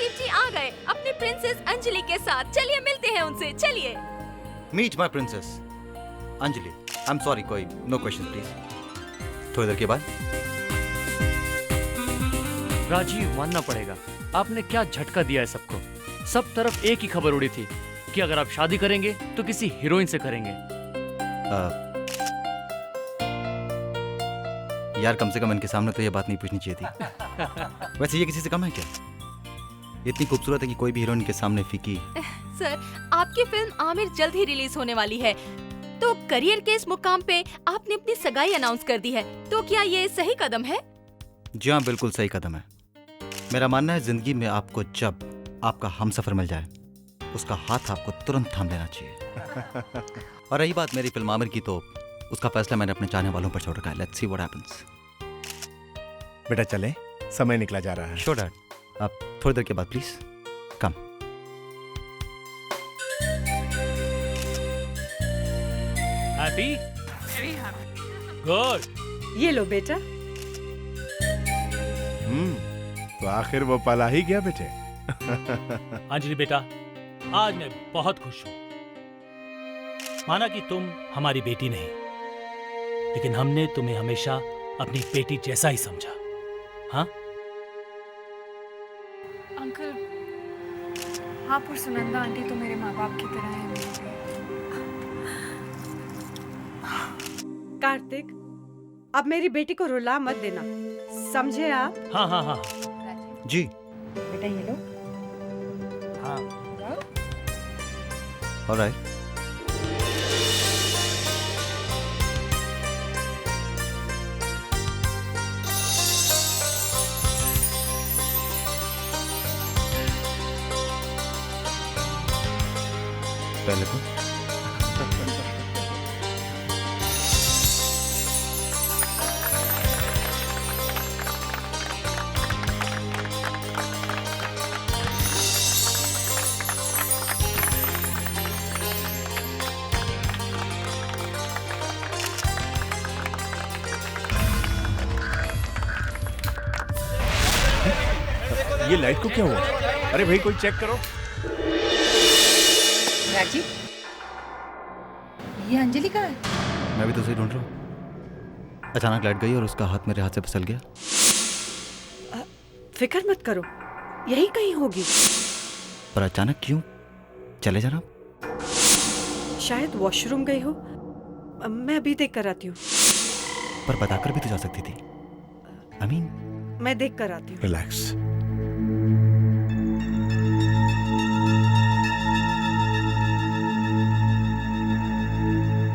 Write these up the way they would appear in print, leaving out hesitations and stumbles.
राजीव जी आ गए अपनी प्रिंसेस अंजलि के साथ। चलिए मिलते हैं उनसे, चलिए। Meet my princess Anjali. I am sorry, कोई नो क्वेश्चन प्लीज। थोड़ी देर के बाद। राजीव, मानना पड़ेगा, आपने क्या झटका दिया है सबको। सब तरफ एक ही खबर उड़ी थी कि अगर आप शादी करेंगे तो किसी हीरोइन से करेंगे। यार कम से कम इनके सामने तो ये बात नहीं पूछनी चाहिए थी। वैसे ये किसी से कम है क्या? इतनी खूबसूरत है कि कोई भी हीरोइन के सामने फीकी। सर, आपकी फिल्म आमिर जल्द ही रिलीज होने वाली है, तो करियर के इस मुकाम पे आपने अपनी सगाई अनाउंस कर दी है, तो क्या ये सही कदम है? जी हाँ, बिल्कुल सही कदम है। मेरा मानना है जिंदगी में आपको जब आपका हमसफर मिल जाए उसका हाथ आपको तुरंत थाम लेना चाहिए। और रही बात मेरी फिल्म आमिर की, तो उसका फैसला मैंने अपने चाहने वालों पर छोड़ रखा है। Let's see what happens. बेटा चले, समय निकला जा रहा है। श्योर डैड, आप थोड़ी देर के बाद प्लीज कम। हैप्पी? गुड। ये लो बेटा। तो आखिर वो पल आ ही गया बेटे। अंजलि बेटा, आज मैं बहुत खुश हूं। माना कि तुम हमारी बेटी नहीं, लेकिन हमने तुम्हें हमेशा अपनी बेटी जैसा ही समझा। हाँ अंकल, आप और सुनंदा आंटी तो मेरे माँ बाप की तरह हैं मेरे लिए। कार्तिक, अब मेरी बेटी को रुला मत देना, समझे आप? हाँ हाँ हाँ जी। बेटा ये लो। हाँ। ऑलराइट। पहले तो ये लाइट को क्या हुआ? अरे भाई कोई चेक करो। राजीव, ये अंजलि का है? मैं भी तो उसे ढूंढ रहा हूँ। अचानक लाइट गई और उसका हाथ मेरे हाथ से फिसल गया। फिक्र मत करो, यही कहीं होगी। पर अचानक क्यों चले जाना? शायद वॉशरूम गई हो, मैं अभी देख कर आती हूँ। पर बताकर भी तो जा सकती थी। आई मीन, मैं देख कर आती हूँ। Relax.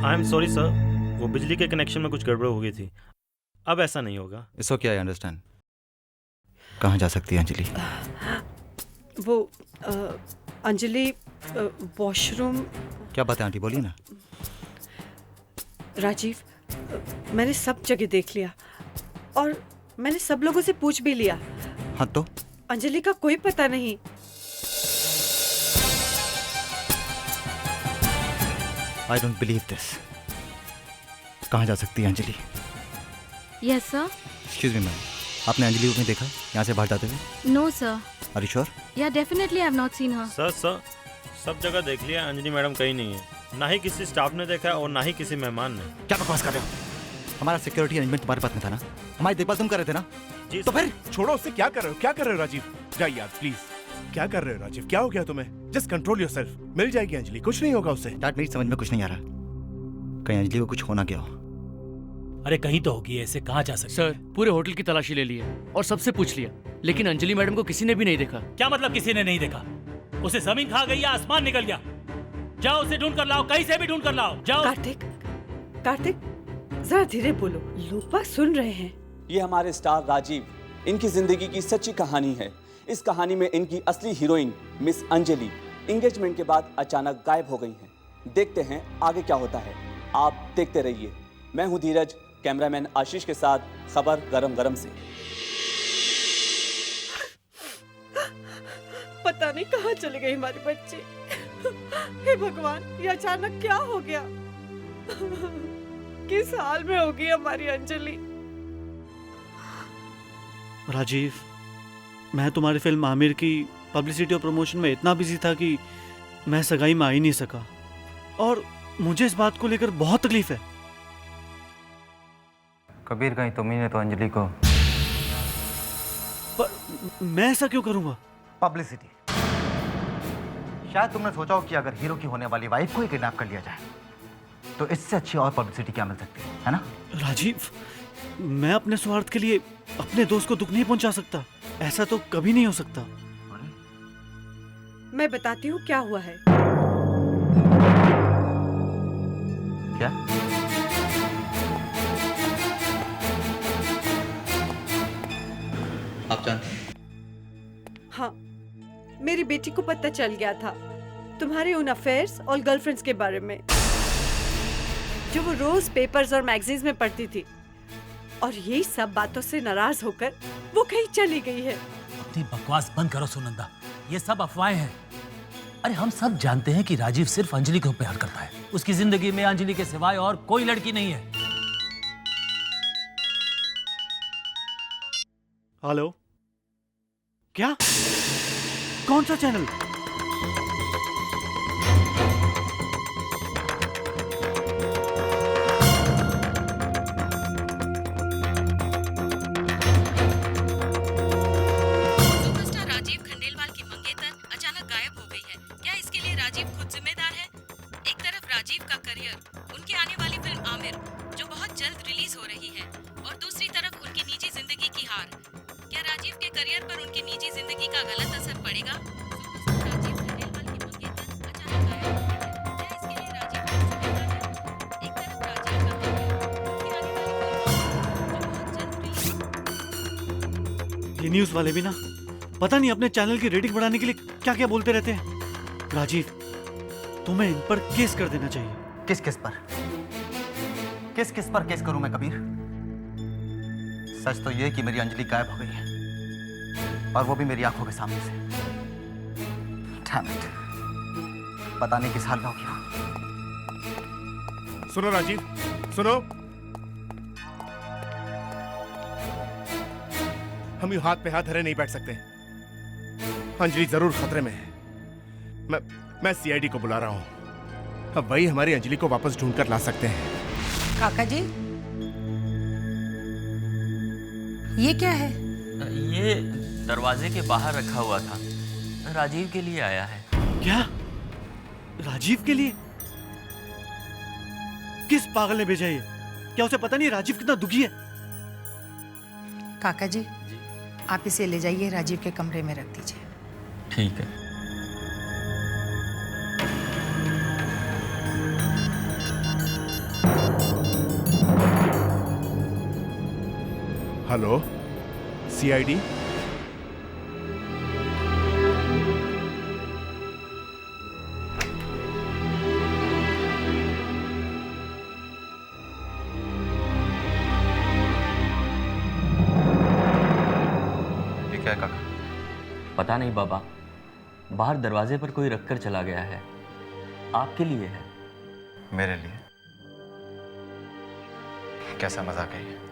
I am sorry sir, वो बिजली के कनेक्शन में कुछ गड़बड़ हो गई थी। अब ऐसा नहीं होगा। It's okay, I understand. कहाँ जा सकती है अंजलि? वो अंजलि वॉशरूम। क्या बात है आंटी, बोलिए ना। राजीव, मैंने सब जगह देख लिया और मैंने सब लोगों से पूछ भी लिया। हाँ तो? अंजलि का कोई पता नहीं। I don't believe this. कहाँ जा सकती है Anjali? Yes sir. Excuse me ma'am, आपने अंजलि को नहीं देखा यहाँ से बाहर जाते हुए? No sir. Are you sure? Yeah definitely I have not seen her. Sir सब जगह देख लिया, अंजलि मैडम कहीं नहीं है। ना ही किसी स्टाफ ने देखा और ना ही किसी मेहमान ने। क्या बकवास कर रहे हो? हमारा सिक्योरिटी अरेंजमेंट तुम्हारे पास में था ना, हमारी देखभाल तुम कर रहे थे ना। जी तो फिर छोड़ो उससे, क्या कर रहे हो? क्या कर रहे हो राजीव? जाइए यार प्लीज। क्या कर रहे हो राजीव? क्या हो गया तुम्हें? Just control yourself. मिल जाएगी अंजलि, कुछ नहीं होगा उससे। डैड, मेरी समझ में कुछ नहीं आ रहा। कहीं अंजलि को कुछ होना गया हो। अरे कहीं तो होगी, ऐसे कहाँ जा सकते? सर, पूरे होटल की तलाशी ले ली है और सबसे पूछ लिया, लेकिन अंजलि मैडम को किसी ने भी नहीं देखा। क्या मतलब किसी ने नहीं देखा? उसे जमीन खा गई या आसमान निकल गया? जाओ उसे ढूंढ कर लाओ, कहीं से भी ढूंढ कर लाओ, जाओ। कार्तिक, जरा धीरे बोलो, लोग बात सुन रहे हैं। ये हमारे स्टार राजीव, इनकी जिंदगी की सच्ची कहानी है। इस कहानी में इनकी असली हीरोइन मिस अंजलि एंगेजमेंट के बाद अचानक गायब हो गई हैं। देखते हैं आगे क्या होता है, आप देखते रहिए। मैं हूं धीरज, कैमरामैन आशीष के साथ खबर गरम गरम से। पता नहीं कहाँ चले गए हमारे बच्चे। हे भगवान, ये अचानक क्या हो गया? किस हाल में होगी हमारी अंजलि? राजीव, मैं तुम्हारी फिल्म आमिर की पब्लिसिटी और प्रमोशन में इतना बिजी था कि मैं सगाई में आ ही नहीं सका, और मुझे इस बात को लेकर बहुत तकलीफ है। कबीर, कहीं तुमने तो अंजलि को पर मैं ऐसा क्यों करूंगा? पब्लिसिटी। शायद तुमने सोचा हो कि अगर हीरो की होने वाली वाइफ को ही किडनैप कर लिया जाए तो इससे अच्छी और पब्लिसिटी क्या मिल सकती है ना? राजीव, मैं अपने स्वार्थ के लिए अपने दोस्त को दुख नहीं पहुंचा सकता। ऐसा तो कभी नहीं हो सकता। मैं बताती हूँ क्या हुआ है। क्या? आप जानते हैं? हाँ, मेरी बेटी को पता चल गया था तुम्हारे उन अफेयर्स और गर्लफ्रेंड्स के बारे में जो वो रोज पेपर्स और मैगजीन्स में पढ़ती थी, और यही सब बातों से नाराज होकर वो कहीं चली गई है। अपनी बकवास बंद करो सुनंदा, ये सब अफवाहें हैं। अरे हम सब जानते हैं कि राजीव सिर्फ अंजलि को प्यार करता है। उसकी जिंदगी में अंजलि के सिवाय और कोई लड़की नहीं है। हेलो, क्या? कौन सा चैनल? सुपरस्टार राजीव खंडेलवाल की मंगेतर अचानक गायब हो गई है। क्या इसके लिए राजीव खुद जिम्मेदार है? एक तरफ राजीव का करियर, उनकी आने वाली फिल्म आमिर जो बहुत जल्द रिलीज हो रही है, और दूसरी तरफ उनकी निजी जिंदगी की हार। क्या राजीव के करियर पर उनकी निजी जिंदगी का गलत असर पड़ेगा? सुपरस्टार राजीव खंडेलवाल की मंगेतर अचानक गायब हो गई है। क्या इसके लिए राजीव खुद जिम्मेदार है? एक तरफ राजीव का करियर, उनकी आने वाली फिल्म जो बहुत जल्द रिलीज। ये न्यूज वाले भी ना पता नहीं अपने चैनल की रेटिंग बढ़ाने के लिए क्या क्या बोलते रहते हैं। राजीव, तुम्हें इन पर केस कर देना चाहिए। किस किस पर? किस किस पर केस करूं मैं कबीर? सच तो यह कि मेरी अंजलि गायब हो गई है, और वो भी मेरी आंखों के सामने से। Damn it. पता नहीं किस हाल में होगी वो। सुनो राजीव, सुनो। हम यूं हाथ पे हाथ धरे नहीं बैठ सकते। अंजलि जरूर खतरे में है। मैं सीआईडी को बुला रहा हूं। अब वही हमारी अंजलि को वापस ढूंढ कर ला सकते हैं। काका जी, ये क्या है? ये दरवाजे के बाहर रखा हुआ था, राजीव के लिए आया है। क्या? राजीव के लिए? किस पागल ने भेजा ये? क्या उसे पता नहीं राजीव कितना दुखी है? काका जी, आप इसे ले जाइए, राजीव के कमरे में रख दीजिए। ठीक है। Hello, CID? ये क्या है काका? पता नहीं बाबा, बाहर दरवाजे पर कोई रखकर चला गया है। आपके लिए है। मेरे लिए? कैसा मजाक है ये?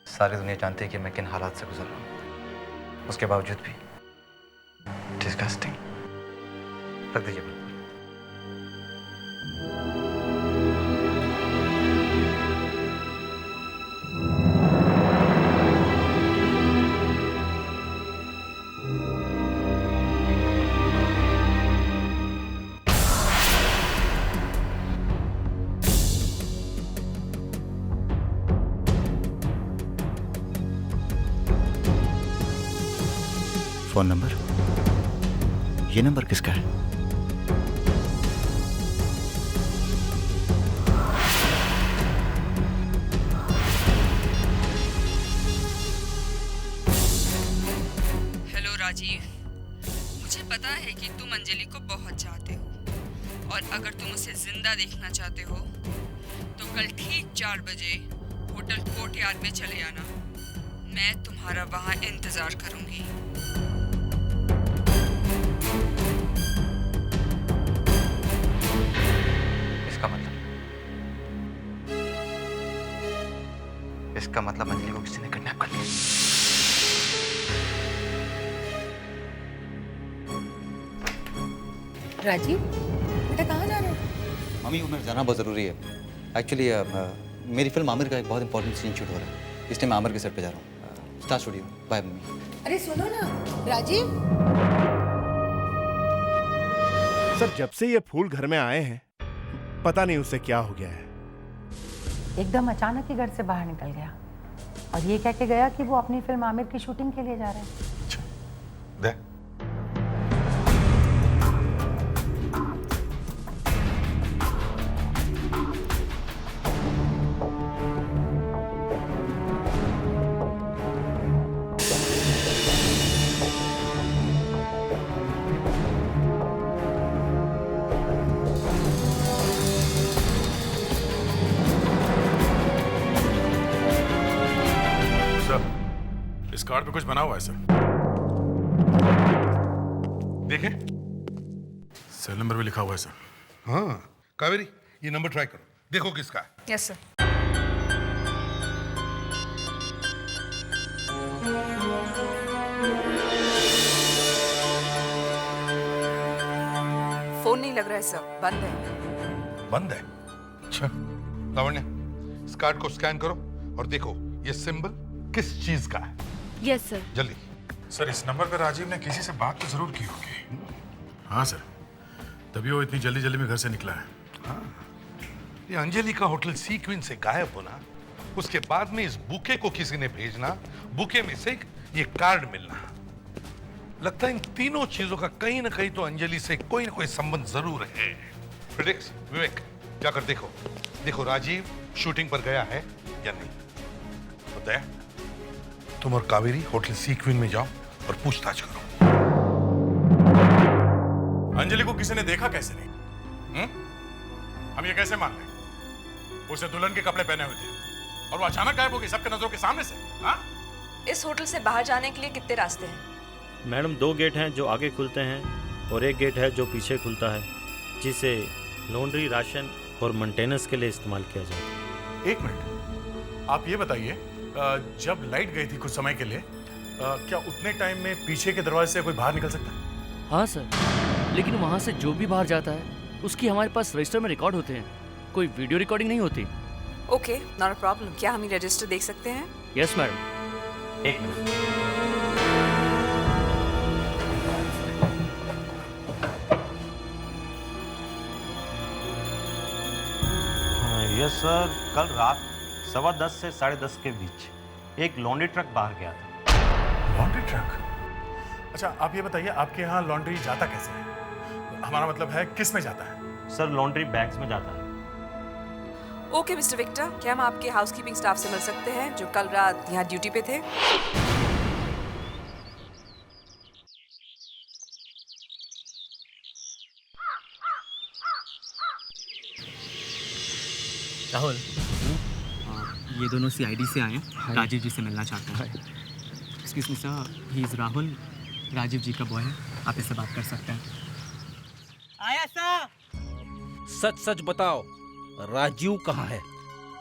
सारी दुनिया जानती है कि मैं किन हालात से गुजर रहा हूं, उसके बावजूद भी डिस्गस्टिंग। रख दीजिए बिल्कुल। Phone number? ये नंबर किसका है? हेलो राजीव, मुझे पता है कि तुम अंजलि को बहुत चाहते हो, और अगर तुम उसे जिंदा देखना चाहते हो तो कल ठीक 4 बजे होटल कोर्टयार्ड में चले आना। मैं तुम्हारा वहां इंतजार करूंगी। इसका मतलब अंजलि को किसी ने किडनैप कर लिया। राजीव बेटा कहाँ जा रहे हो? मम्मी उधर जाना बहुत ज़रूरी है। एक्चुअली मेरी फिल्म आमिर का एक बहुत इंपॉर्टेंट सीन शूट हो रहा है, इसलिए मैं आमिर के सेट पे जा रहा हूँ। Star studio. Bye mummy. अरे सुनो ना राजीव। सर जब से ये फूल घर में आए हैं पता नहीं उससे क्या हो गया है। एकदम अचानक ही घर से बाहर निकल गया और ये कह के गया कि वो अपनी फिल्म आमिर की शूटिंग के लिए जा रहे हैं। दे। इस कार्ड पे कुछ बना हुआ है सर। देखें। सेल नंबर भी लिखा हुआ है सर। हाँ कावेरी ये नंबर ट्राई करो, देखो किसका है। Yes sir. फोन नहीं लग रहा है सर, बंद है। बंद है? अच्छा लावण्य इस कार्ड को स्कैन करो और देखो ये सिंबल किस चीज का है। Yes sir. जल्दी। सर इस नंबर पर राजीव ने किसी से बात तो जरूर की होगी। हाँ सर, तभी वो इतनी जल्दी जल्दी में घर से निकला है। हाँ ये अंजलि का होटल सीक्वेंस से गायब होना, उसके बाद में इस बुके को किसी ने भेजना, बुके में से ये कार्ड मिलना, लगता है इन तीनों चीजों का कहीं ना कहीं तो अंजलि से कोई ना कोई संबंध जरूर है। प्रिडिक्स विवेक जाकर देखो, देखो राजीव शूटिंग पर गया है या नहीं। बताया तुम और कावेरी होटल सीक्वेन में जाओ और पूछताछ करो। अंजलि को किसी ने देखा कैसे नहीं? हम ये कैसे मान लें? उसे दुल्हन के कपड़े पहने हुए थे और वो अचानक गायब हो गई सबके नजरों के सामने से। हाँ? इस होटल से बाहर जाने के लिए कितने रास्ते हैं? मैडम 2 गेट हैं जो आगे खुलते हैं और 1 गेट है जो पीछे खुलता है, जिसे लॉन्ड्री, राशन और मेंटेनेंस के लिए इस्तेमाल किया जाता है। 1 मिनट, आप ये बताइए जब लाइट गई थी कुछ समय के लिए, क्या उतने टाइम में पीछे के दरवाजे से कोई बाहर निकल सकता है? हाँ सर, लेकिन वहाँ से जो भी बाहर जाता है उसकी हमारे पास रजिस्टर में रिकॉर्ड होते हैं, कोई वीडियो रिकॉर्डिंग नहीं होती। Okay, not a problem. क्या हम ये रजिस्टर देख सकते हैं? Yes madam. 1 minute. Yes sir, कल रात 10:15 से 10:30 के बीच एक लॉन्ड्री ट्रक बाहर गया था। Laundry truck? अच्छा आप ये बताइए आपके यहाँ लॉन्ड्री जाता कैसे है? हमारा मतलब है किस में जाता है? सर लॉन्ड्री बैग्स में जाता है। ओके मिस्टर विक्टर, क्या हम आपके हाउसकीपिंग स्टाफ से मिल सकते हैं जो कल रात यहाँ ड्यूटी पे थे? राहुल, ये दोनों सीआईडी से आए हैं, राजीव जी से मिलना चाहते हैं। Excuse me sir, he is Rahul, Rajiv ji का बॉय है, आप इससे बात कर सकते हैं। आया सर। सच सच बताओ, राजीव कहाँ है?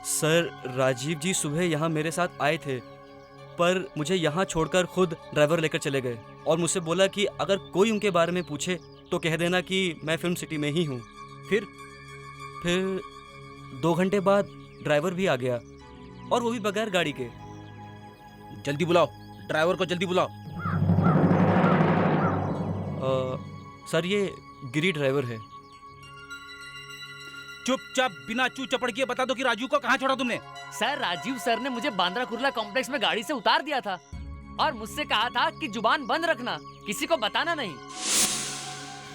सर राजीव जी सुबह यहाँ मेरे साथ आए थे, पर मुझे यहाँ छोड़कर खुद ड्राइवर लेकर चले गए और मुझसे बोला कि अगर कोई उनके बारे में पूछे तो कह देना कि मैं फिल्म सिटी में ही हूँ। फिर 2 घंटे बाद ड्राइवर भी आ गया और वो भी बगैर गाड़ी के। जल्दी बुलाओ, ड्राइवर को जल्दी बुलाओ। सर ये गिरी ड्राइवर है। चुपचाप बिना चू चपड़ किए बता दो कि राजू को कहाँ छोड़ा तुमने? सर राजीव सर ने मुझे बांद्रा कुर्ला कॉम्प्लेक्स में गाड़ी से उतार दिया था और मुझसे कहा था कि जुबान बंद रखना, किसी को बताना नहीं।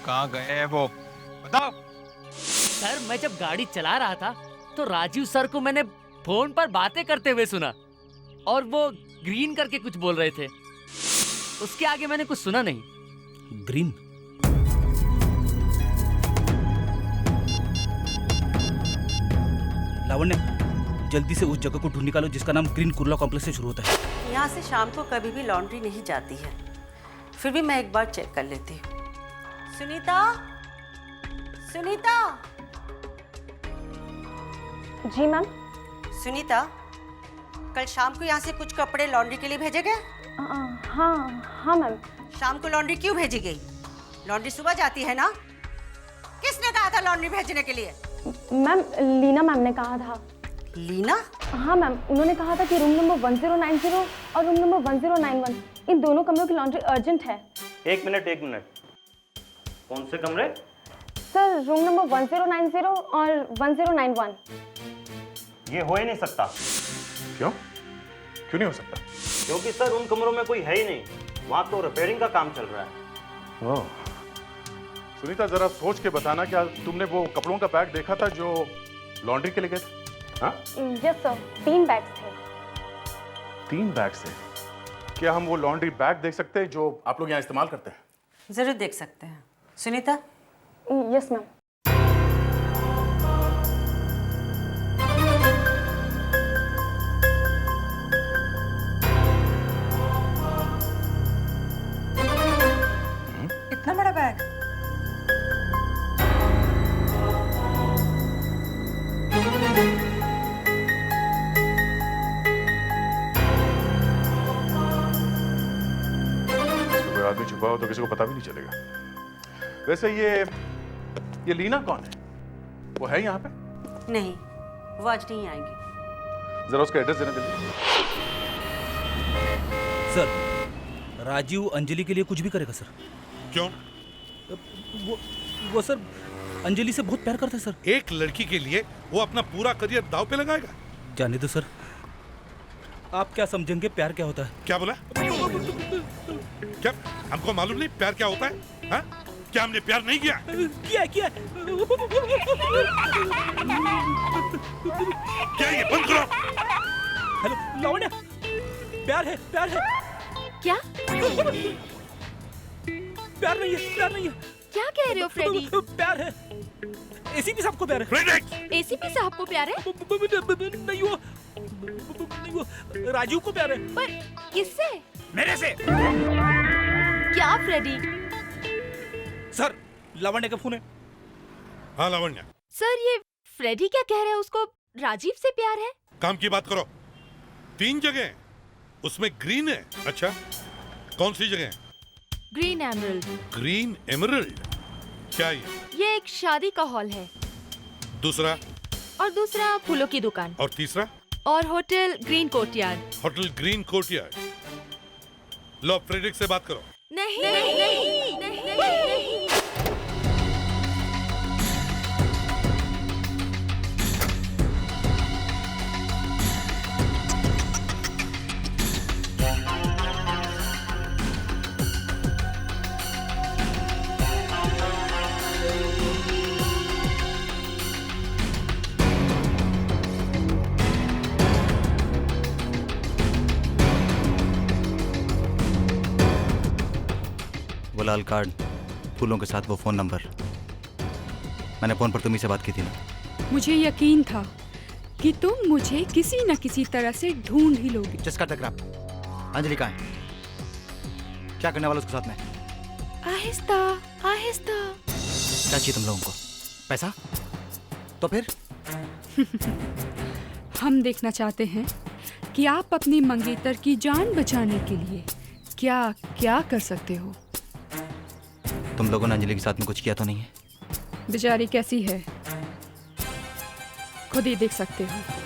कहाँ गए हैं वो? बताओ। सर मैं जब गाड़ी चला रहा था तो राजीव सर को मैंने फोन पर बातें करते हुए सुना और वो ग्रीन करके कुछ बोल रहे थे। उसके आगे मैंने कुछ सुना नहीं। ग्रीन? लावण्य, जल्दी से उस जगह को ढूंढ निकालो जिसका नाम ग्रीन कुर्ला कॉम्प्लेक्स से शुरू होता है। यहाँ से शाम को कभी भी लॉन्ड्री नहीं जाती है, फिर भी मैं एक बार चेक कर लेती हूँ। सुनीता, सुनीता। जी मैम। सुनीता, कल शाम को यहाँ से कुछ कपड़े लॉन्ड्री के लिए भेजे गए? हाँ मैम। शाम को लॉन्ड्री क्यों भेजी गई? लॉन्ड्री सुबह जाती है ना? लॉन्ड्री भेजने के लिए? मैम लीना मैम ने कहा था। लीना? हाँ मैम, उन्होंने कहा था कि रूम नंबर 1090 और रूम नंबर 1091 इन दोनों कमरों की लॉन्ड्री अर्जेंट है। एक मिनट। कौन से कमरे? सर रूम नंबर 1090 और 1091। ये हो ही नहीं सकता। क्यों नहीं हो सकता? क्योंकि सर उन कमरों में कोई है ही नहीं, वहाँ तो रिपेयरिंग का काम चल रहा है। ओह, सुनीता जरा सोच के बताना, क्या तुमने वो कपड़ों का बैग देखा था जो लॉन्ड्री के लिए गए थे? हाँ? यस सर, 3 बैग्स थे। 3 बैग से? क्या हम वो लॉन्ड्री बैग देख सकते हैं जो आप लोग यहाँ इस्तेमाल करते हैं? जरूर देख सकते हैं। सुनीता? Yes ma'am. इतना बड़ा बैग? कोई आदमी छुपा हो तो किसी को पता भी नहीं चलेगा। वैसे ये लीना कौन है? वो है यहाँ पे? नहीं, वो आज नहीं आएंगी। जरा उसका एड्रेस देना जल्दी। सर राजीव अंजलि के लिए कुछ भी करेगा सर। क्यों? वो सर अंजलि से बहुत प्यार करता है सर। एक लड़की के लिए वो अपना पूरा करियर दांव पे लगाएगा? जाने दो सर, आप क्या समझेंगे प्यार क्या होता है। क्या बोला? क्या हमको मालूम नहीं प्यार क्या होता है? हा? क्या हमने प्यार नहीं किया? किया क्या ये बंद करो। हेलो लावण्या, प्यार है क्या? प्यार नहीं है। क्या कह रहे हो फ्रेडी? प्यार है। एसीपी साहब को प्यार है। एसीपी साहब को प्यार है? नहीं वो राजीव को प्यार है। पर किससे? मेरे से। क्या फ्रेडी? सर लावण्या का फोन है। हाँ लावण्या। सर ये फ्रेडी क्या कह रहे हैं, उसको राजीव से प्यार है? काम की बात करो। 3 जगह उसमें ग्रीन है। अच्छा कौन सी जगह? Green emerald. ग्रीन एमरल्ड क्या ये एक शादी का हॉल है। दूसरा? और दूसरा फूलों की दुकान। और तीसरा? और hotel green courtyard. Hotel green courtyard. लो फ्रेडरिक से बात करो। नहीं। वो लाल कार्ड, फूलों के साथ वो फ़ोन नंबर, मैंने फ़ोन पर तुम्ही से बात की थी ना। मुझे यकीन था कि तुम मुझे किसी न किसी तरह से ढूंढ ही लोगे। जिसका टकरा अंजलि कहाँ है? क्या करने वाला उसके साथ में? आहिस्ता। क्या चाहिए तुम लोगों को? पैसा? तो फिर? हम देखना चाहते हैं कि आप अपनी मंगेतर की जान बचाने के लिए क्या क्या कर सकते हो। तुम लोगों ने अंजलि के साथ में कुछ किया तो नहीं है? बेचारी कैसी है खुद ही देख सकते हो।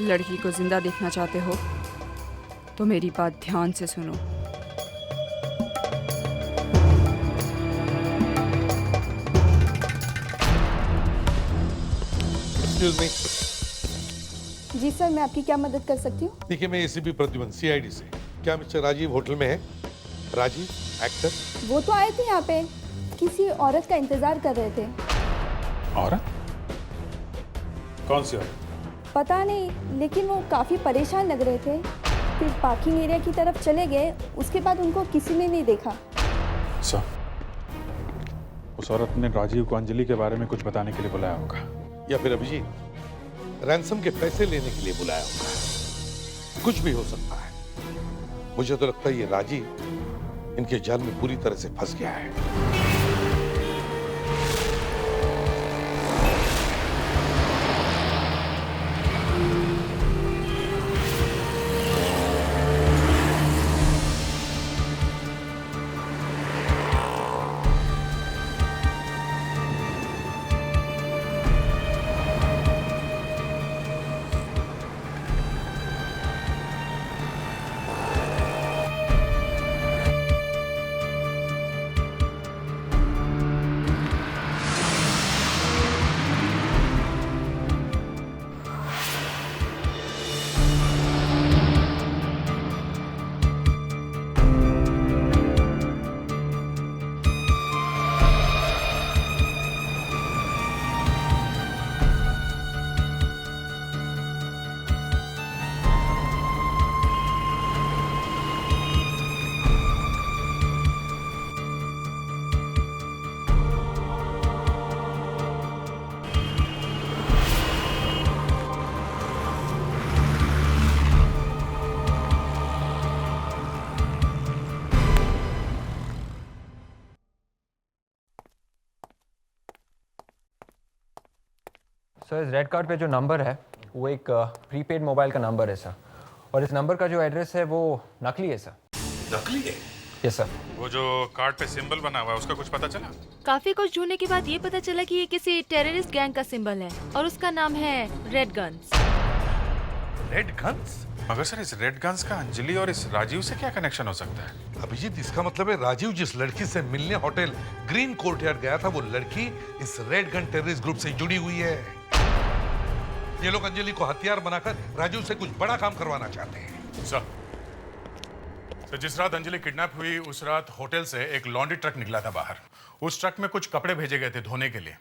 लड़की को जिंदा देखना चाहते हो तो मेरी बात ध्यान से सुनो। Excuse me. जी सर, मैं आपकी क्या मदद कर सकती हूँ? देखिए, मैं एसीपी प्रद्युमन सीआईडी से। क्या मिस्टर राजीव होटल में है? राजीव एक्टर? वो तो आए थे यहाँ पे, किसी औरत का इंतजार कर रहे थे। औरत? कौन सी औरत? पता नहीं, लेकिन वो काफी परेशान लग रहे थे। फिर पार्किंग एरिया की तरफ चले गए, उसके बाद उनको किसी ने नहीं देखा। सर, उस औरत ने राजीव को अंजलि के बारे में कुछ बताने के लिए बुलाया होगा, या फिर अभिजीत रैंसम के पैसे लेने के लिए बुलाया होगा। कुछ भी हो सकता है। मुझे तो लगता है ये राजीव इनके जाल में पूरी तरह से फंस गया है। सर, इस रेड कार्ड पे जो नंबर है वो एक प्रीपेड मोबाइल का नंबर है सर, और इस नंबर का जो एड्रेस है वो नकली है सर। नकली है? Yes sir. वो जो कार्ड पे सिंबल बना हुआ है उसका कुछ पता चला? काफी कुछ ढूंढने के बाद ये पता चला कि ये किसी टेररिस्ट गैंग का सिंबल है और उसका नाम है रेड गन्स। Red guns? मगर सर, इस रेड गन्स का अंजलि और इस राजीव से क्या कनेक्शन हो सकता है? अभिजीत, इसका मतलब है राजीव जिस लड़की से मिलने होटल ग्रीन कोर्टयार्ड गया था, वो लड़की इस रेड गन टेररिस्ट ग्रुप से जुड़ी हुई है। ये लोग अंजलि को हथियार बनाकर राजीव से कुछ बड़ा काम करवाना चाहते हैं। सर, जिस रात अंजलि किडनैप हुई उस रात होटल से एक लॉन्ड्री ट्रक निकला था बाहर। उस ट्रक में कुछ कपड़े भेजे गए थे धोने के लिए,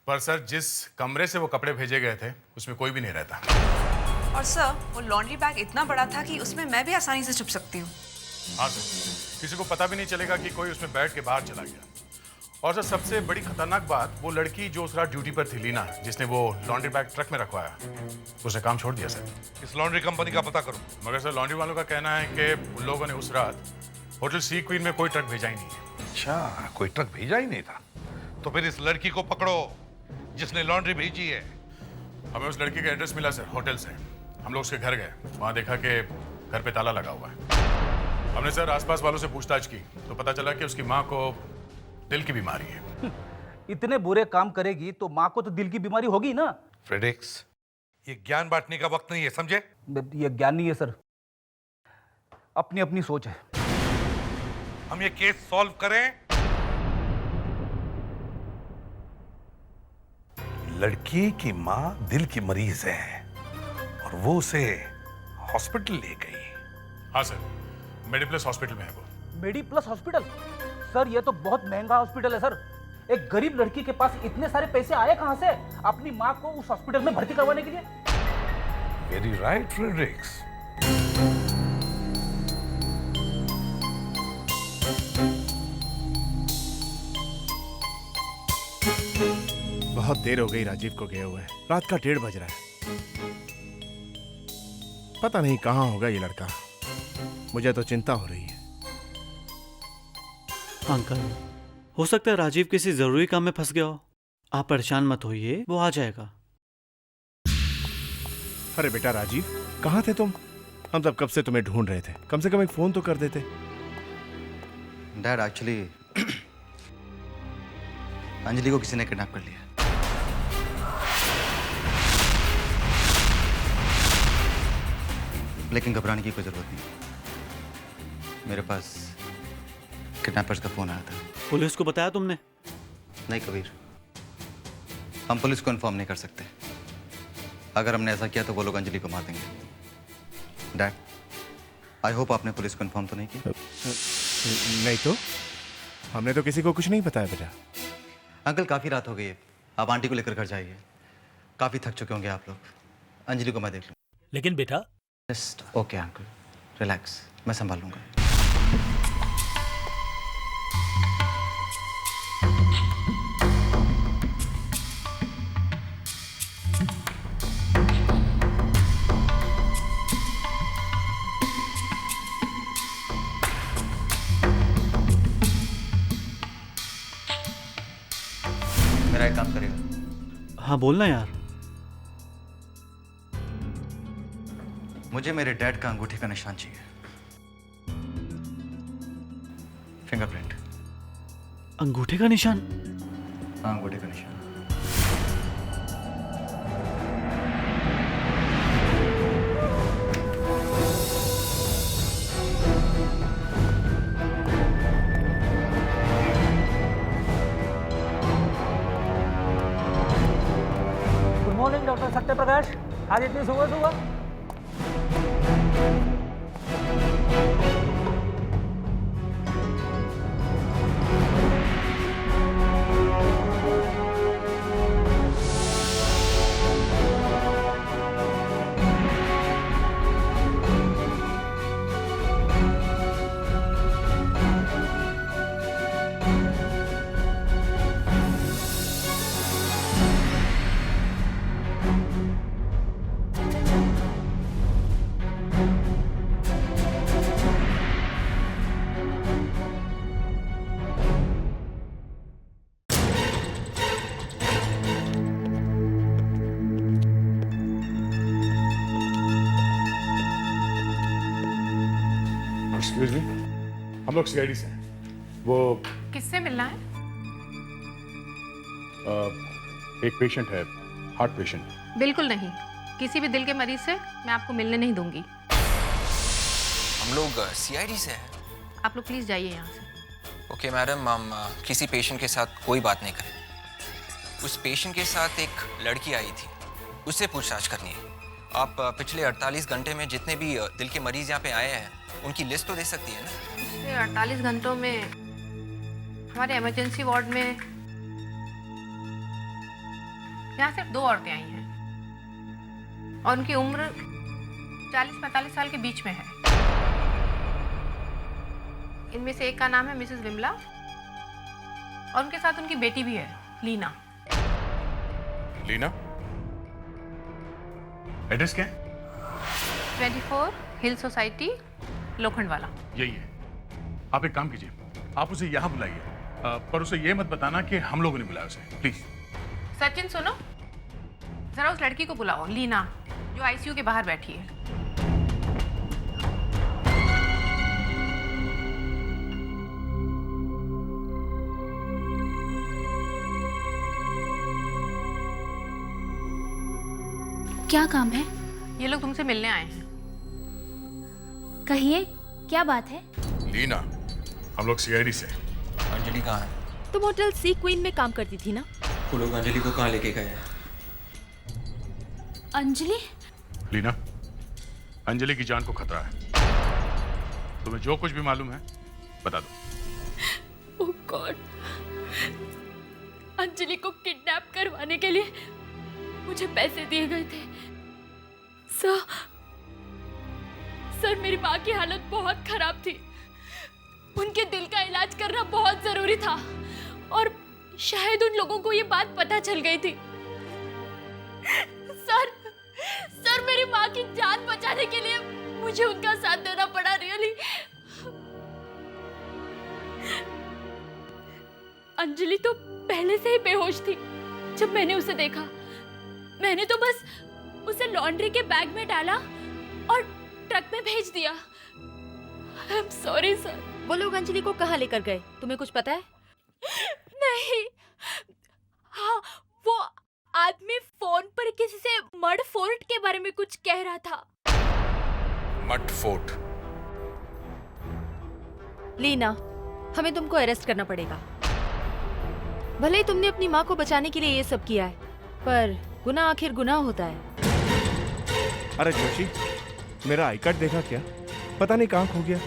पर सर जिस कमरे से वो कपड़े भेजे गए थे उसमें कोई भी नहीं रहता। और सर, वो लॉन्ड्री बैग इतना बड़ा था कि उसमें मैं भी आसानी से छुप सकती हूँ। हाँ सर, किसी को पता भी नहीं चलेगा कि कोई उसमें बैठ के बाहर चला गया। और सर, सबसे बड़ी खतरनाक बात, वो लड़की जो उस रात ड्यूटी पर थी, लीना, जिसने वो लॉन्ड्री बैग ट्रक में रखवाया, उसने काम छोड़ दिया सर। इस लॉन्ड्री कंपनी का पता करो। मगर सर, लॉन्ड्री वालों का कहना है कि उन लोगों ने उस रात होटल सी क्वीन में कोई ट्रक भेजा ही नहीं है। अच्छा, कोई ट्रक भेजा ही नहीं था। तो फिर इस लड़की को पकड़ो जिसने लॉन्ड्री भेजी है। हमें उस लड़की का एड्रेस मिला सर होटल से। हम लोग उसके घर गए, वहाँ देखा कि घर पे ताला लगा हुआ है। हमने सर आसपास वालों से पूछताछ की तो पता चला कि उसकी माँ को दिल की बीमारी है। इतने बुरे काम करेगी तो माँ को तो दिल की बीमारी होगी ना। फ्रेडिक्स, ये ज्ञान बांटने का वक्त नहीं है, समझे? ये ज्ञान नहीं है सर, अपनी अपनी सोच है। हम ये केस सॉल्व करें। लड़की की माँ दिल की मरीज है और वो उसे हॉस्पिटल ले गई। हाँ सर, मेडिप्लस हॉस्पिटल में है वो। मेडिप्लस हॉस्पिटल? सर, ये तो बहुत महंगा हॉस्पिटल है सर। एक गरीब लड़की के पास इतने सारे पैसे आए कहां से अपनी माँ को उस हॉस्पिटल में भर्ती करवाने के लिए? Very right Fredericks. बहुत देर हो गई राजीव को गए हुए, रात का 1:30 बज रहा है। पता नहीं कहां होगा ये लड़का, मुझे तो चिंता हो रही है। अंकल, हो सकता है राजीव किसी जरूरी काम में फंस गया हो। आप परेशान मत होइए, वो आ जाएगा। अरे बेटा राजीव, कहाँ थे तुम? हम सब कब से तुम्हें ढूंढ रहे थे, कम से कम एक फोन तो कर देते। डैड, एक्चुअली अंजलि को किसी ने किडनैप कर लिया। लेकिन घबराने की कोई जरूरत नहीं, मेरे पास किडनैपर्स का फोन आया था। पुलिस को बताया तुमने? नहीं कबीर, हम पुलिस को इन्फॉर्म नहीं कर सकते। अगर हमने ऐसा किया तो वो लोग अंजलि को मार देंगे। डैड, आई होप आपने पुलिस को इन्फॉर्म तो नहीं किया? नहीं तो हमने तो किसी को कुछ नहीं बताया बेटा। अंकल काफ़ी रात हो गई है, आप आंटी को लेकर घर जाइए। काफ़ी थक चुके होंगे आप लोग। अंजलि को मैं देख लूँ। लेकिन बेटा जस्ट ओके अंकल, रिलैक्स, मैं संभाल लूँगा। मेरा एक काम करेगा? हाँ बोलना यार। मुझे मेरे डैड का अंगूठे का निशान चाहिए, फिंगरप्रिंट। अंगूठे का निशान? हाँ, अंगूठे का निशान। गुड मॉर्निंग डॉक्टर सत्यप्रकाश, आज इतनी सुबह सुबह? एक्सक्यूज मी, हम लोग सीआईडी से हैं। वो किससे मिलना है? एक पेशेंट है, हार्ट पेशेंट। बिल्कुल नहीं, किसी भी दिल के मरीज से मैं आपको मिलने नहीं दूंगी। हम लोग सीआईडी से हैं। आप लोग प्लीज जाइए यहाँ से। ओके मैडम, हम किसी पेशेंट के साथ कोई बात नहीं करें। उस पेशेंट के साथ एक लड़की आई थी, उससे पूछताछ करनी है। आप पिछले 48 घंटे में जितने भी दिल के मरीज यहाँ पे आए हैं उनकी लिस्ट तो दे सकती है ना? पिछले 48 घंटों में हमारे इमरजेंसी वार्ड में यहाँ सिर्फ 2 औरतें आई हैं और उनकी उम्र 40-45 साल के बीच में है। इनमें से एक का नाम है मिसेस विमला और उनके साथ उनकी बेटी भी है, लीना। लीना? एड्रेस क्या है? 24 हिल सोसाइटी, लोखंडवाला। यही है। आप एक काम कीजिए, आप उसे यहाँ बुलाइए, पर उसे ये मत बताना कि हम लोगों ने बुलाया उसे, प्लीज। सचिन सुनो, जरा उस लड़की को बुलाओ, लीना, जो आईसीयू के बाहर बैठी है। क्या काम है? ये लोग तुमसे मिलने आए हैं। कहिए, क्या बात है? लीना, हम लोग सीआईडी से। अंजलि कहाँ है? तुम होटल सी क्वीन में काम करती थी ना? वो लोग अंजलि को कहाँ लेके गए हैं? अंजलि? लीना, अंजलि की जान को खतरा है। तुम्हें जो कुछ भी मालूम है बता दो। ओह गॉड, अंजलि को किडनैप करवाने के लिए मुझे पैसे दिए गए थे। सर, मेरी माँ की हालत बहुत खराब थी। उनके दिल का इलाज करना बहुत जरूरी था और शायद उन लोगों को ये बात पता चल गई थी। सर, मेरी माँ की जान बचाने के लिए मुझे उनका साथ देना पड़ा, रियली। अंजलि तो पहले से ही बेहोश थी जब मैंने उसे देखा। मैंने तो बस उसे लॉन्ड्री के बैग में डाला और ट्रक में भेज दिया। आई एम सॉरी सर। वो लोग अंजलि को कहाँ लेकर गए, तुम्हें कुछ पता है? नहीं। हाँ, वो आदमी फोन पर किसी से मड फोर्ट के बारे में कुछ कह रहा था। Mud fort? लीना, हमें तुमको अरेस्ट करना पड़ेगा। भले ही तुमने अपनी माँ को बचाने के लिए ये सब किया है, पर गुनाह आखिर गुनाह होता है। अरे जोशी, मेरा आई कार्ड देखा क्या? पता नहीं कहाँ खो गया।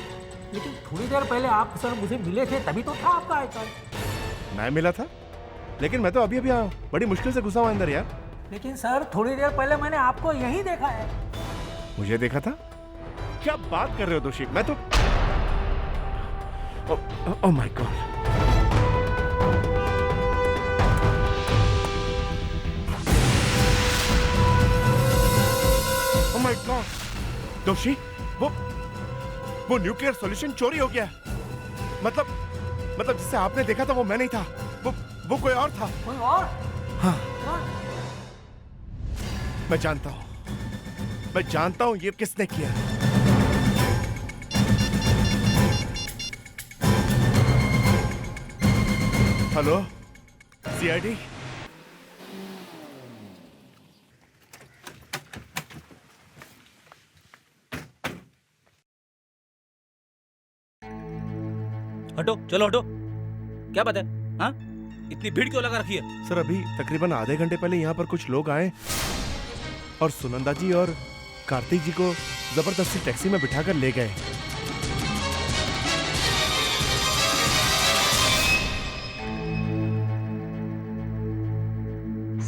लेकिन थोड़ी देर पहले आप सर मुझे मिले थे, तभी तो था आपका आई कार्ड। मैं मिला था, लेकिन मैं तो अभी अभी आया हूँ, बड़ी मुश्किल से घुसा हुआ अंदर यार। लेकिन सर थोड़ी देर पहले मैंने आपको यहीं देखा है। मुझे देखा था? क्या बात कर रहे हो दोषी? मैं तो oh my God. Oh my God दोषी, वो न्यूक्लियर सॉल्यूशन चोरी हो गया। मतलब जिसे आपने देखा था वो मैं नहीं था, वो कोई और था। कोई और? हाँ, मैं जानता हूं ये किसने किया। हेलो सीआईडी, हटो, चलो हटो। क्या बात है? हाँ, इतनी भीड़ क्यों लगा रखी है? सर अभी तकरीबन आधे घंटे पहले यहाँ पर कुछ लोग आए और सुनंदा जी और कार्तिक जी को जबरदस्ती टैक्सी में बिठाकर ले गए।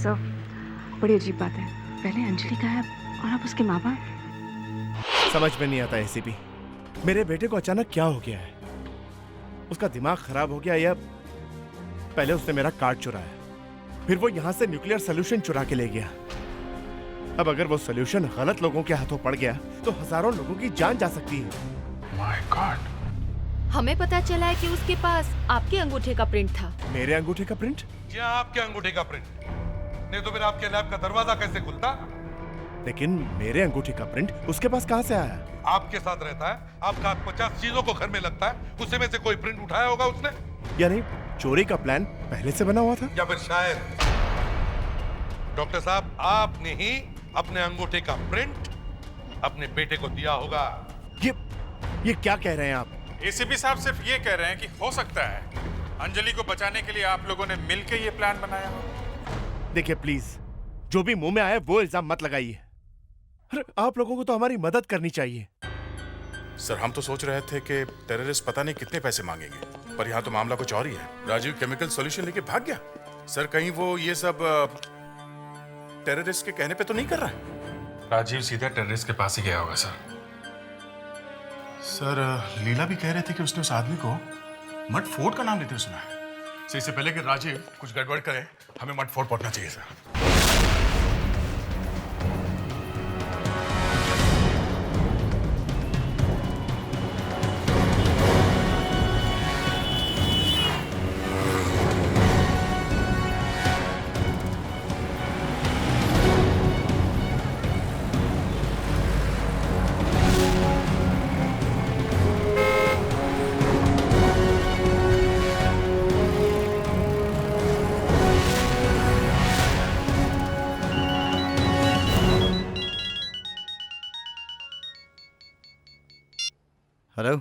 सर, बड़ी अजीब बात है। पहले अंजलि का है और अब उसके माँ बाप। समझ में नहीं आता एसीपी, मेरे बेटे को अचानक क्या हो गया है? उसका दिमाग खराब हो गया या पहले उसने मेरा कार्ड चुराया, फिर वो यहाँ से न्यूक्लियर सॉल्यूशन चुरा के ले गया। अब अगर वो सॉल्यूशन गलत लोगों के हाथों पड़ गया तो हजारों लोगों की जान जा सकती है। My God. हमें पता चला है कि उसके पास आपके अंगूठे का प्रिंट था। मेरे अंगूठे का प्रिंट? क्या आपके अंगूठे का प्रिंट? नहीं तो फिर आपके लैब का दरवाजा कैसे खुलता? लेकिन मेरे अंगूठे का प्रिंट उसके पास कहाँ से आया? आपके साथ रहता है, आपका 50 चीजों को घर में लगता है, उससे में से कोई प्रिंट उठाया होगा उसने? यानी चोरी का प्लान पहले से बना हुआ था? या फिर शायद डॉक्टर साहब आपने ही अपने अंगूठे का प्रिंट अपने बेटे को दिया होगा। ये क्या कह रहे हैं आप? एसीपी साहब सिर्फ ये कह रहे हैं कि हो सकता है अंजलि को बचाने के लिए आप लोगों ने मिलकर ये प्लान बनाया हो। देखिए प्लीज, जो भी मुंह में आए वो इल्जाम मत लगाइए। आप लोगों को तो हमारी मदद करनी चाहिए। सर हम तो सोच रहे थे कि टेररिस्ट पता नहीं कितने पैसे मांगेंगे, पर यहाँ तो मामला कुछ और ही है। राजीव केमिकल सॉल्यूशन लेके भाग गया। सर कहीं वो ये सब टेररिस्ट के कहने पे तो नहीं कर रहा है? राजीव सीधा टेररिस्ट के पास ही गया होगा सर। सर लीला भी कह रहे थे कि उसने उस आदमी को मड फोर्ट का नाम लेते हुए सुना है। सर इससे पहले कि राजीव कुछ गड़बड़ करे हमें मड फोर्ट पहुंचना चाहिए सर। हेलो,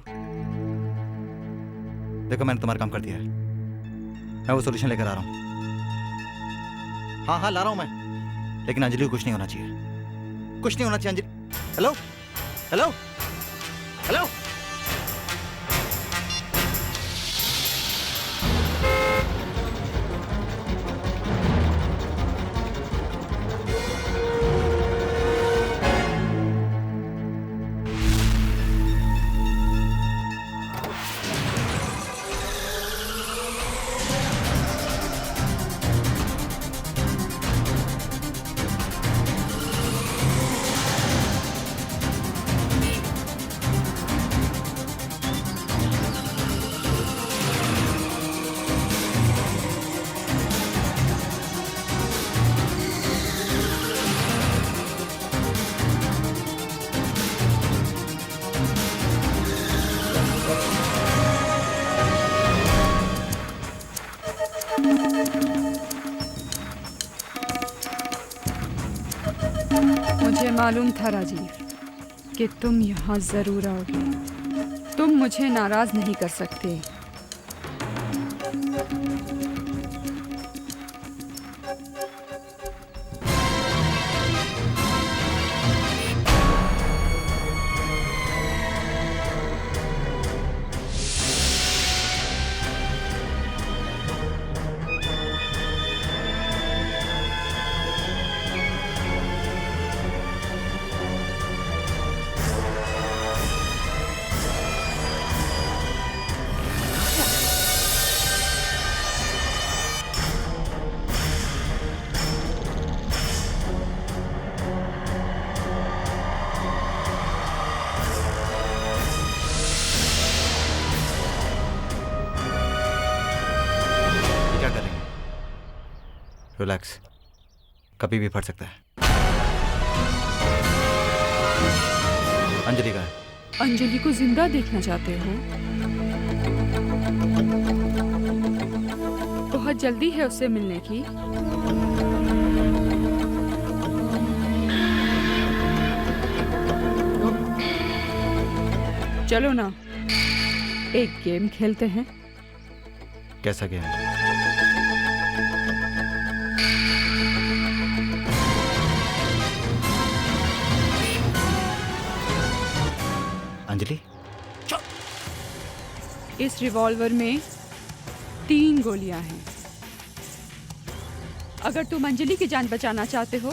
देखो मैंने तुम्हारा काम कर दिया है। मैं वो सॉल्यूशन लेकर आ रहा हूँ। हाँ ला रहा हूँ मैं, लेकिन अंजलि को कुछ नहीं होना चाहिए। कुछ नहीं होना चाहिए अंजलि। हेलो हेलो हेलो, मुझे मालूम था राजीव कि तुम यहाँ जरूर आओगे। तुम मुझे नाराज नहीं कर सकते। रिलैक्स, कभी भी फट सकता है। अंजलि का है। अंजलि को जिंदा देखना चाहते हो? बहुत जल्दी है उससे मिलने की। चलो ना, एक गेम खेलते हैं। कैसा गेम? अंजलि, इस रिवॉल्वर में 3 गोलियां हैं। अगर तुम अंजलि की जान बचाना चाहते हो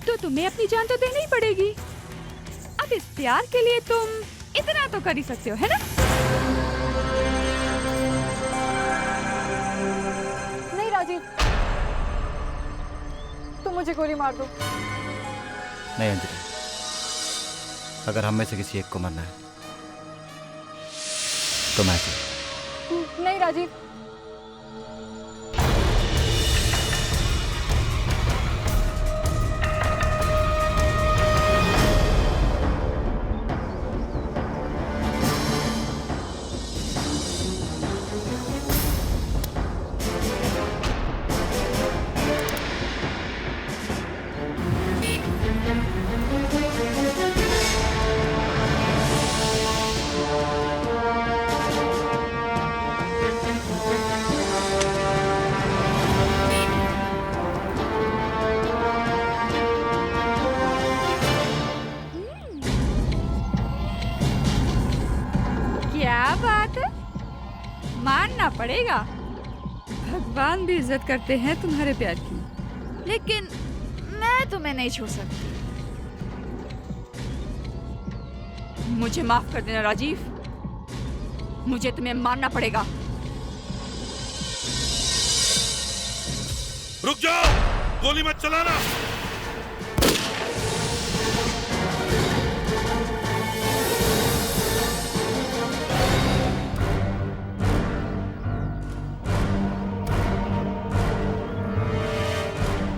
तो तुम्हें अपनी जान तो देनी ही पड़ेगी। अब इस प्यार के लिए तुम इतना तो कर ही सकते हो, है ना? नहीं राजीव, तुम मुझे गोली मार दो। नहीं अंजलि, अगर हम में से किसी एक को मरना है तो मैं से। नहीं राजीव, क्या बात है, मानना पड़ेगा। भगवान भी इज्जत करते हैं तुम्हारे प्यार की, लेकिन मैं तुम्हें नहीं छोड़ सकती। मुझे माफ कर देना राजीव, मुझे तुम्हें मानना पड़ेगा। रुक जाओ, गोली मत चलाना।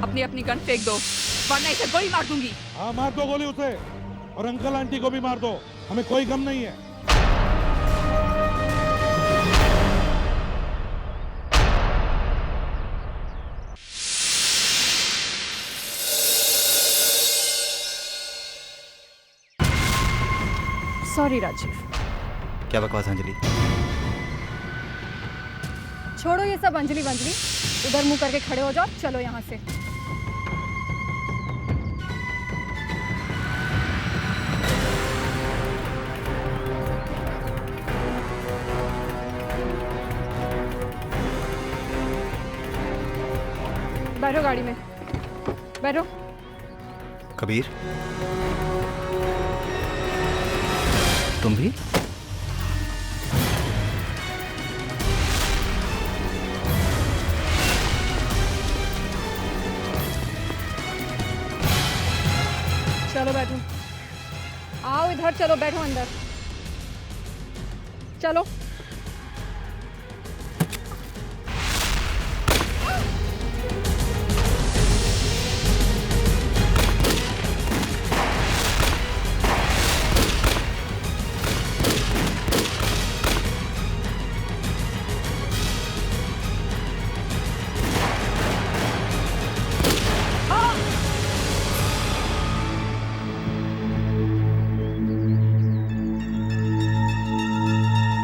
अपनी अपनी गन फेंक दो, वरना इसे गोली मार दूंगी। हाँ, मार दो गोली उसे, और अंकल आंटी को भी मार दो, हमें कोई गम नहीं है। सॉरी राजीव। क्या बकवास अंजलि? छोड़ो ये सब अंजलि वंजलि, उधर मुंह करके खड़े हो जाओ, चलो यहाँ से। बैठो गाड़ी में, बैठो। कबीर, तुम भी? चलो बैठो, आओ इधर, चलो बैठो अंदर, चलो।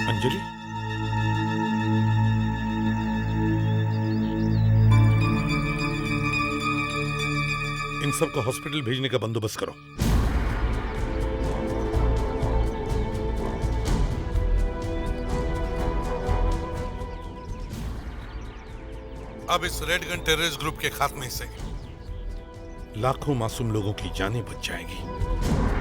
अंजलि, इन सब को हॉस्पिटल भेजने का बंदोबस्त करो। अब इस रेड गन टेररिस्ट ग्रुप के खात्मे से लाखों मासूम लोगों की जानें बच जाएंगी।